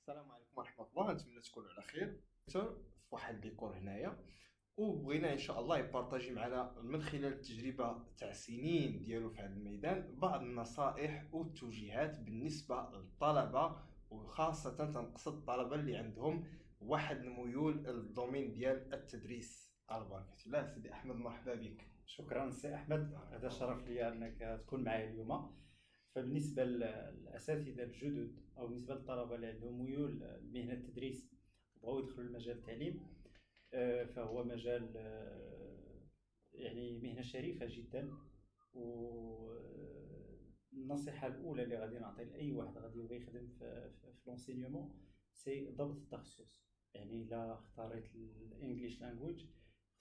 السلام عليكم ورحمة الله، نتمنى تكونوا على خير. في واحد الديكور هنايا، وبغينا ان شاء الله يبارطاجي معنا من خلال التجربة تاع سنين ديالو في هذا الميدان بعض النصائح والتوجيهات بالنسبة للطلبة، وخاصة تنقصد الطلبة اللي عندهم واحد الميول للدومين ديال التدريس. على بركة الله. سيدي أحمد، مرحبا بك. شكرا سي احمد، هذا شرف لي انك تكون معي اليوم. فبالنسبه للاساتذه الجدد او بالنسبه للطلبه اللي عندهم ميول لمهنه التدريس وبغاو يدخلوا لمجال التعليم، فهو مجال يعني مهنه شريفه جدا. والنصيحه الاولى اللي غادي نعطي لاي واحد غادي يبغي يخدم في لونسينيومون سي ضبط التخصص. يعني الا اختاريت الانجليش لانجويج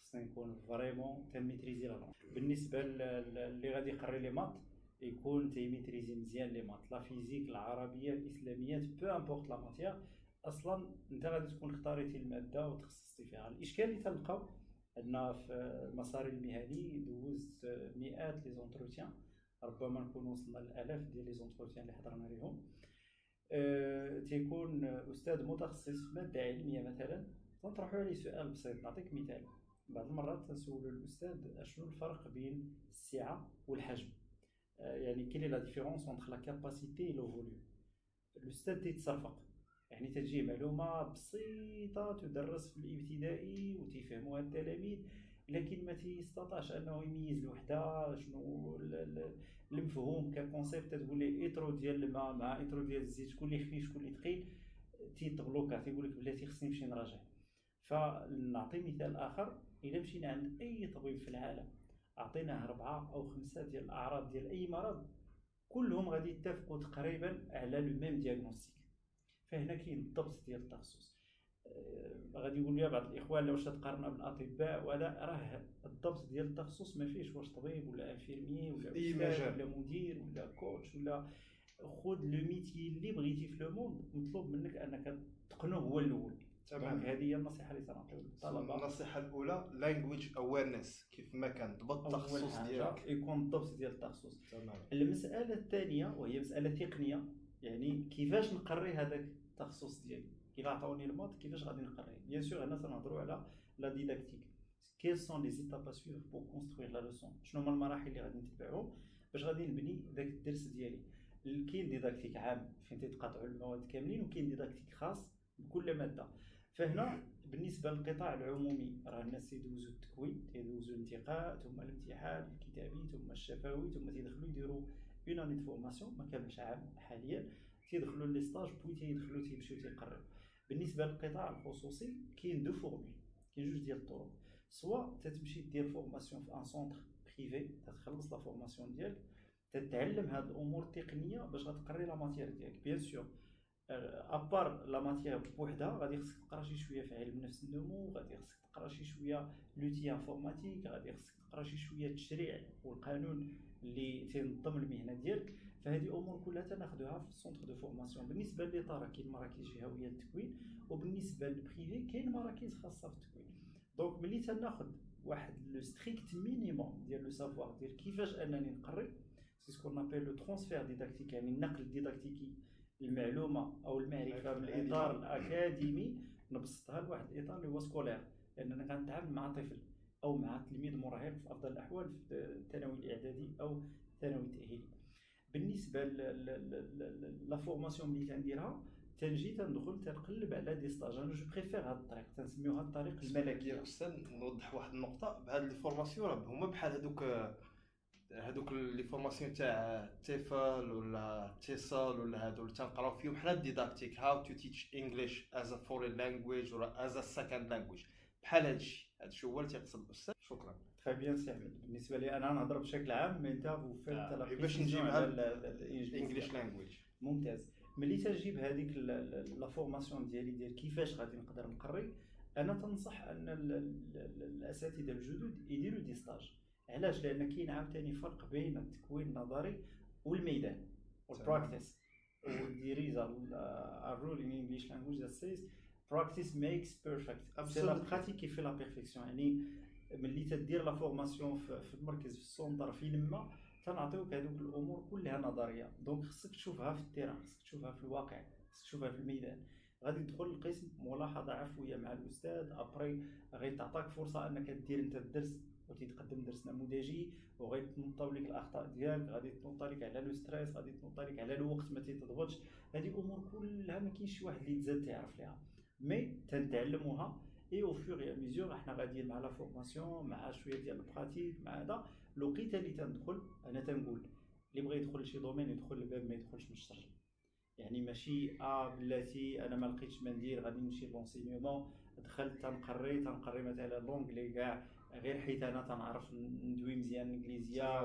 خصنا نكون فريمون تنميتريزي لا لونغ. بالنسبه اللي غادي يقري لي مات يكون تيميتريزي مزيان لي مات، لا فيزيك، العربيه، الاسلاميات، بو امبورط لا ماتيير. اصلا انت غادي تكون اختاريتي الماده وتخصصتي فيها. الاشكال اللي تلقاو عندنا في المسار المهني دوزت مئات لي زونتروتيان، ربما نكون وصلنا للالاف ديال لي زونتروتيان اللي حضرنا ليهم. تيكون استاذ متخصص في ماده علميه مثلا، تنطرحوا عليه سؤال بسيط. نعطيك مثال: بعض المرات تنسولوا الاستاذ شنو الفرق بين السعه والحجم، يعني كاين لا ديفيرونس اونتر لا كاباسيتي لو فوليوم. الاستاذ تيتصرفق، يعني تجي معلومه بسيطه تدرس في الابتدائي وتفهموها التلاميذ، لكن ما تيستطيعش انه يميز الوحده شنو المفهوم ككونسيبت. تقول لي ايترو ديال الماء مع ايترو ديال الزيت، شكون اللي خفيف شكون اللي ثقيل، تيتغلوكا، تيقول لك بلاتي خصني نمشي نراجع. فنعطي مثال اخر: الا مشينا عند اي طبيب في العالم اعطيناه 4 أو 5 ديال الاعراض ديال اي مرض، كلهم غادي يتفقوا تقريبا على لو ميم دياغنوستيك. فهنا كاين الضبط ديال التخصص. غادي يقول لي بعض الاخوان: لو واش تقارنا بالاطباء ولا راه الضبط ديال التخصص ما فيش واش طبيب ولا انفيرمي ولا استاذ ولا مدير ولا كوتش ولا خذ لو ميتي اللي بغيتي في لو موند، مطلوب منك انك تقنه هو الاول. تمام. هذه هي النصيحه اللي تنعطيو للطلبه. النصيحة الأولى language awareness، كيف ما كان ضبط اول التخصص حاجه ديالك. يكون الضبط ديال التخصص. تمام. المساله الثانيه وهي مساله تقنيه، يعني كيفاش نقري هذاك التخصص ديالي. الا عطاوني الماط كيفاش غادي نقري؟ بيان سور هنا تنهضروا على لا ديداكتيك. كيل سون لي زيتاب ا سويفر بور كونستروير لا لوسون، شنو هما المراحل اللي غادي نتبعهم باش غادي نبني داك الدرس ديالي. كاين ديداكتيك عام فين تيتقاطعوا المواد كاملين، وكاين ديداكتيك خاص بكل ماده. فهنا بالنسبه للقطاع العمومي راه الناس تيدوزوا التكوين، تيدوزوا الانتقاء، ثم الامتحان الكتابي، ثم الشفوي، ثم تيدخلوا يديروا اون اني دو فورماسيون، ما كاملش عام حاليا، تيدخلوا لي ستاج بوي تيدخلوا تيمشيو تيقريو. بالنسبه للقطاع الخصوصي كاين دو فورمول، كاين جوج ديال الطرق: سواء تتمشي دير فورماسيون في ان سونتر بريفي، تتخلص لا فورماسيون ديالك، تتعلم هاد الامور التقنيه باش غتقري لا ماتيير ديالك. بيان سور ابار لا ماتيير بوحدها غادي خصك تقرا شي شويه في علم نفس النمو، غادي خصك تقرا شي شويه لوتي انفورماتيك، غادي خصك تقرا شي شويه التشريع والقانون اللي تنظم المهنه ديالك. فهذه امور كلها تناخذوها في السونتر دو فورماسيون. بالنسبه للإطار كاين مراكز جهويه للتكوين، وبالنسبه للبريفي كاين مراكز خاصه في التكوين. دونك ملي تناخذ واحد لو ستريكت مينيموم ديال لو سافوار ديال كيفاش انني نقري، سي سكون ابل لو ترانسفير ديداكتيك، يعني النقل الديداكتيكي المعلومه او المعرفه من الاطار الاكاديمي نبسطها لواحد الاطار اللي هو سكولير، لاننا كنتعامل مع طفل او مع تلميذ مراهق في افضل الاحوال في الثانوي الاعدادي او الثانوي التاهيلي. بالنسبه لا فورماسيون اللي تنديرها، تنجي تندخل تنقلب على دي ستاج. انا جو بريفير هاد الطريق، تنسميوها الطريق الملكي. يا استاذ نوضح واحد النقطه، بهاد لي فورماسيون راه هما بحال هادوك لي فورماسيون تاع تيفل ولا تيسال ولا هادو اللي تنقراو فيهم حنا ديداكتيك، هاو تو تيتش انجلش از ا فورين لانجويج ولا از ا سكند لانجويج، بحال هادشي هو اللي تيقصد الاستاذ. شكرا. تري بيان سي احمد. بالنسبه لي انا نهضر بشكل عام، مي انت فو فيت لا باش نجي مع الانجليش لانجويج. ممتاز. ملي تجيب هذيك لا فورماسيون ديال كيفاش غادي نقدر نقري، انا تنصح ان الاساتذه الجدد يديروا دي ستاج. علاش؟ لان كاين عاوتاني فرق بين التكوين النظري والميدان والبراكتيس. وديريز الرول ان انجليش لانجويج ذات سيز practice makes perfect. سي لا براتيك كي في لا بيرفيكسيون. يعني ملي تدير لا فورماسيون في المركز في السونتر في لما تنعطيوك هذوك الامور كلها نظريه، دونك خصك تشوفها في التيران، خصك تشوفها في الواقع، خصك تشوفها في الميدان. غادي تدخل القسم ملاحظه عفويه مع الاستاذ، ابري غيتعطاك فرصه انك دير انت الدرس وتتقدم درس نموذجي، وغيتنوطاو لك الاخطاء ديالك، غادي تنوطا لك على لو ستريس، غادي تنوطا لك على الوقت ما تيتضبطش. هذه امور كلها ما كاينش شي واحد اللي تزاد تعرف ليها، مي تنتعلموها اي او فور اي ميزور. احنا غاديين مع لا فورماسيون مع شويه ديال البراتيك مع هذا الوقيته اللي تندخل. انا تنقول اللي بغى يدخل لشي دومين يدخل الباب ما يدخلش من الشر، يعني ماشي بلاتي انا ما لقيتش ما ندير غادي نمشي لونسينيومون. دخلت تنقري مثلا لونجلي كاع غير حيت انا تنعرف ندوي مزيان الانجليزيه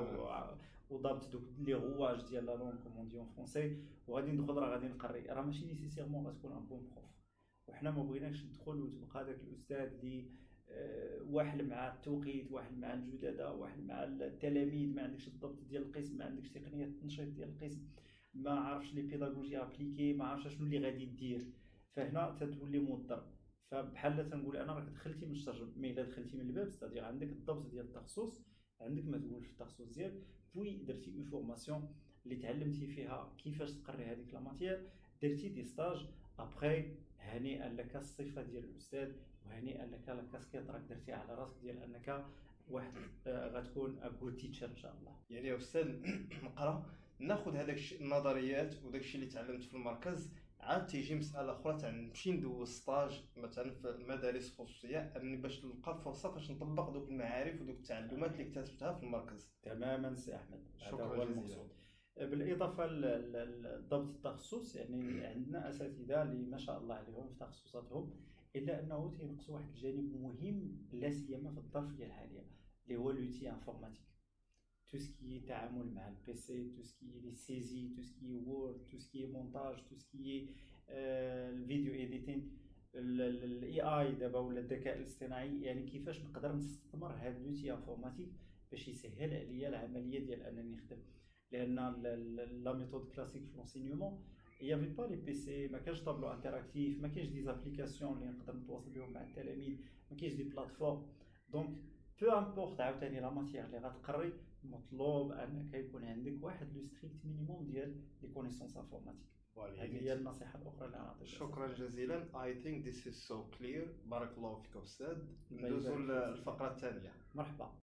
وضابط دوك لي غواج ديال لا لونغ كومون دي اون فرونسي، وغادي ندخل راه غادي نقري، راه ماشي نيسيسيرمون غتكون ان بون بروف. وحنا ما بغيناش ندخل وتبقى داك الاستاذ اللي واحد مع التوقيت، واحد مع الجدده، واحد مع التلاميذ، ما عندكش الضبط ديال القسم، ما عندكش تقنيه التنشيط ديال القسم، ما عارفش لي بيداغوجي ابليكي، ما عارفش شنو اللي غادي دير، فهنا تتولي موضر. فبحال تنقول انا راك دخلتي من الشر، مي الا دخلتي من الباب ستادير عندك الضبط ديال التخصص، عندك ما تقول في التخصص ديالك، بوي درتي اون فورماسيون اللي تعلمتي فيها كيفاش تقري هذيك لا ماتيير، درتي دي ستاج، ابري هنيئا لك الصفه ديال الاستاذ، وهنيئا لك لا كاسكيط راك درتيها على راسك ديال انك واحد غتكون ا جود تيتشر ان شاء الله. يعني يا استاذ نقرا ناخذ هذاك النظريات وداك الشيء اللي تعلمت في المركز، عاد تيجي مساله اخرى تنمشي ندوز ستاج مثلا في المدارس الخصوصيه اني باش نلقى فرصه فاش نطبق دوك المعارف ودوك التعلمات اللي اكتسبتها في المركز. تماما سي احمد، شكرا جزيلا. بالاضافه لضبط التخصص، يعني عندنا اساتذه اللي ما شاء الله عليهم في تخصصاتهم، الا انه تينقصوا واحد الجانب مهم لا سيما في الظرف ديال الحاليه اللي هو لوتي انفورماتيك. tout ce qui est تعامل مع البي سي، tout ce qui est les saisies, tout ce qui est word, tout ce qui est montage, tout ce qui est الفيديو ايديتين، الاي اي دابا ولا الذكاء الاصطناعي، يعني كيفاش نقدر نستثمر هذا لوتي انفورماتيك باش يسهل عليا العمليه ديال انني نخدم. لان لا ميثود كلاسيك في لونسينيومون يافي با لي بي سي، ما كانش طابلو انتراكتيف، ما كاينش دي زابليكاسيون اللي نقدر نتواصل بهم مع التلاميذ، ما كاينش دي بلاتفورم. دونك بو امبورط عاوتاني لا ماتيير اللي غتقري، مطلوب انك يكون عندك واحد لو ستريكت مينيموم ديال لي كونيسونس انفورماتيك. هذه هي النصيحه الاخرى اللي نعطيها. شكرا جزيلا. I think this is so clear. بارك الله فيك استاذ. ندوزو للفقره الثانيه. مرحبا.